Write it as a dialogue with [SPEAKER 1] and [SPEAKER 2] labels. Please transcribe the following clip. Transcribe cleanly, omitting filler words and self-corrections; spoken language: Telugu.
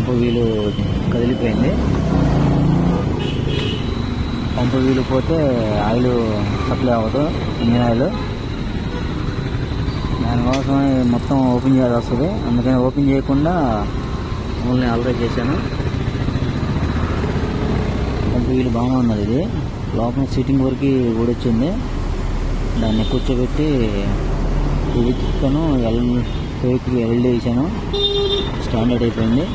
[SPEAKER 1] పంపు వీలు కదిలిపోయింది. పంపు వీలు పోతే ఆయిల్ సప్లై అవ్వదు, ఇంజిన్ ఆయిల్. దానికోసం మొత్తం ఓపెన్ చేయాల్సి వస్తుంది. అందుకని ఓపెన్ చేయకుండా ఓన్లీ ఆల్రెడీ చేశాను. పంపు వీలు బాగానే ఉన్నది. ఇది లోపల సీటింగ్ వరకు ఊడొచ్చింది. దాన్ని కూర్చోబెట్టి ఇది తిప్పాను, ఎల్ఈడి వేసాను. స్టాండర్డ్ అయిపోయింది.